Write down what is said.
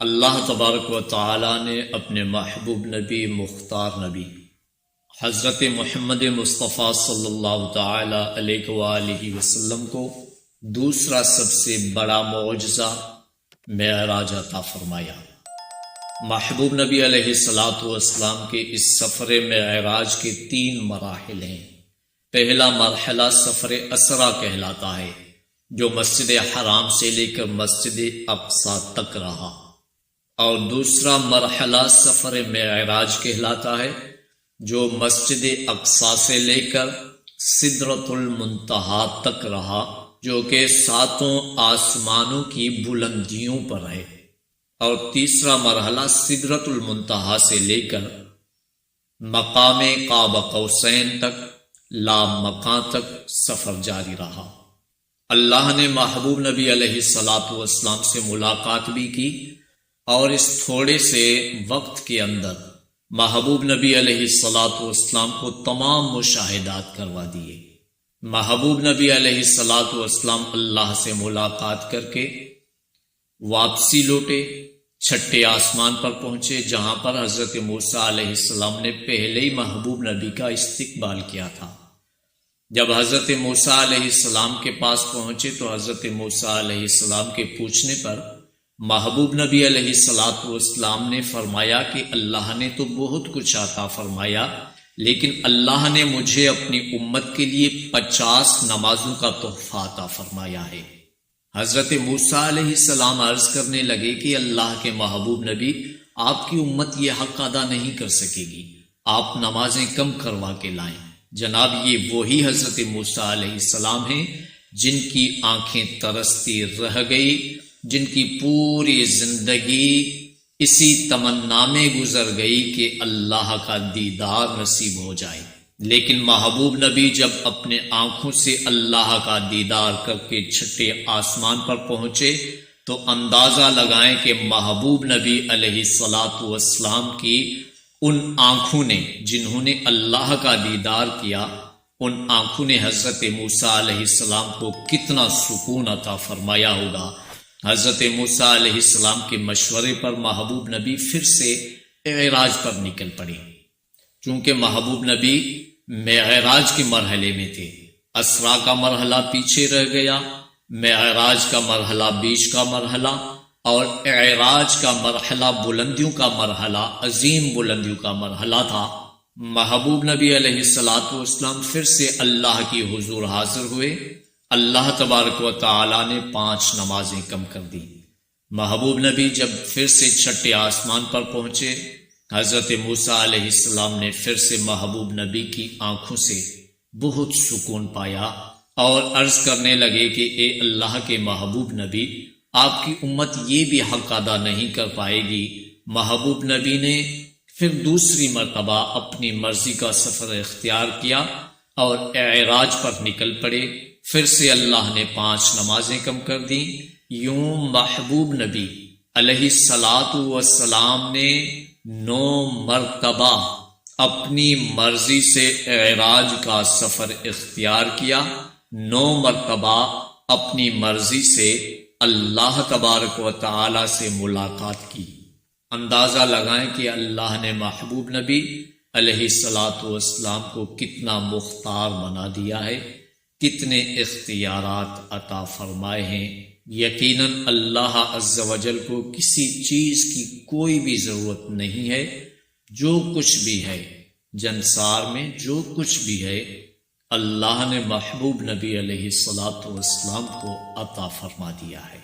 اللہ تبارک و تعالی نے اپنے محبوب نبی مختار نبی حضرت محمد مصطفیٰ صلی اللہ تعالی علیہ وآلہ وسلم کو دوسرا سب سے بڑا معجزہ معراج عطا فرمایا۔ محبوب نبی علیہ الصلاۃ والسلام کے اس سفر معراج کے 3 مراحل ہیں۔ پہلا مرحلہ سفر اسرا کہلاتا ہے، جو مسجد حرام سے لے کر مسجد اقصی تک رہا، اور دوسرا مرحلہ سفر معراج کہلاتا ہے، جو مسجد اقصی سے لے کر سدرۃ المنتہا تک رہا، جو کہ 7 آسمانوں کی بلندیوں پر ہے، اور تیسرا مرحلہ سدرۃ المنتہا سے لے کر مقام قاب قوسین تک لا مکان تک سفر جاری رہا۔ اللہ نے محبوب نبی علیہ الصلاۃ والسلام سے ملاقات بھی کی، اور اس تھوڑے سے وقت کے اندر محبوب نبی علیہ الصلاۃ والسلام کو تمام مشاہدات کروا دیے۔ محبوب نبی علیہ الصلاۃ والسلام اللہ سے ملاقات کر کے واپسی لوٹے، 6 آسمان پر پہنچے، جہاں پر حضرت موسیٰ علیہ السلام نے پہلے ہی محبوب نبی کا استقبال کیا تھا۔ جب حضرت موسیٰ علیہ السلام کے پاس پہنچے تو حضرت موسیٰ علیہ السلام کے پوچھنے پر محبوب نبی علیہ الصلاۃ والسلام نے فرمایا کہ اللہ نے تو بہت کچھ عطا فرمایا، لیکن اللہ نے مجھے اپنی امت کے لیے 50 نمازوں کا تحفہ عطا فرمایا ہے۔ حضرت موسیٰ علیہ السلام عرض کرنے لگے کہ اللہ کے محبوب نبی، آپ کی امت یہ حق ادا نہیں کر سکے گی، آپ نمازیں کم کروا کے لائیں۔ جناب، یہ وہی حضرت موسیٰ علیہ السلام ہیں جن کی آنکھیں ترستی رہ گئی، جن کی پوری زندگی اسی تمنا میں گزر گئی کہ اللہ کا دیدار نصیب ہو جائے، لیکن محبوب نبی جب اپنے آنکھوں سے اللہ کا دیدار کر کے 6 آسمان پر پہنچے تو اندازہ لگائیں کہ محبوب نبی علیہ الصلاۃ والسلام کی ان آنکھوں نے، جنہوں نے اللہ کا دیدار کیا، ان آنکھوں نے حضرت موسیٰ علیہ السلام کو کتنا سکون عطا فرمایا ہوگا۔ حضرت موسیٰ علیہ السلام کے مشورے پر محبوب نبی پھر سے معراج پر نکل پڑے۔ چونکہ محبوب نبی معراج کے مرحلے میں تھے، اسرا کا مرحلہ پیچھے رہ گیا، معراج کا مرحلہ بیچ کا مرحلہ، اور اعراج کا مرحلہ بلندیوں کا مرحلہ، عظیم بلندیوں کا مرحلہ تھا۔ محبوب نبی علیہ الصلاۃ والسلام پھر سے اللہ کی حضور حاضر ہوئے۔ اللہ تبارک و تعالی نے 5 نمازیں کم کر دی۔ محبوب نبی جب پھر سے 6 آسمان پر پہنچے، حضرت موسیٰ علیہ السلام نے پھر سے محبوب نبی کی آنکھوں سے بہت سکون پایا اور عرض کرنے لگے کہ اے اللہ کے محبوب نبی، آپ کی امت یہ بھی حق ادا نہیں کر پائے گی۔ محبوب نبی نے پھر دوسری مرتبہ اپنی مرضی کا سفر اختیار کیا اور اعراج پر نکل پڑے۔ پھر سے اللہ نے 5 نمازیں کم کر دیں۔ یوں محبوب نبی علیہ الصلاۃ والسلام نے 9 مرتبہ اپنی مرضی سے اعراج کا سفر اختیار کیا، 9 مرتبہ اپنی مرضی سے اللہ تبارک و تعالی سے ملاقات کی۔ اندازہ لگائیں کہ اللہ نے محبوب نبی علیہ الصلاۃ والسلام کو کتنا مختار بنا دیا ہے، کتنے اختیارات عطا فرمائے ہیں۔ یقیناً اللہ عز و جل کو کسی چیز کی کوئی بھی ضرورت نہیں ہے۔ جو کچھ بھی ہے جنسار میں، جو کچھ بھی ہے، اللہ نے محبوب نبی علیہ الصلاۃ والسلام کو عطا فرما دیا ہے۔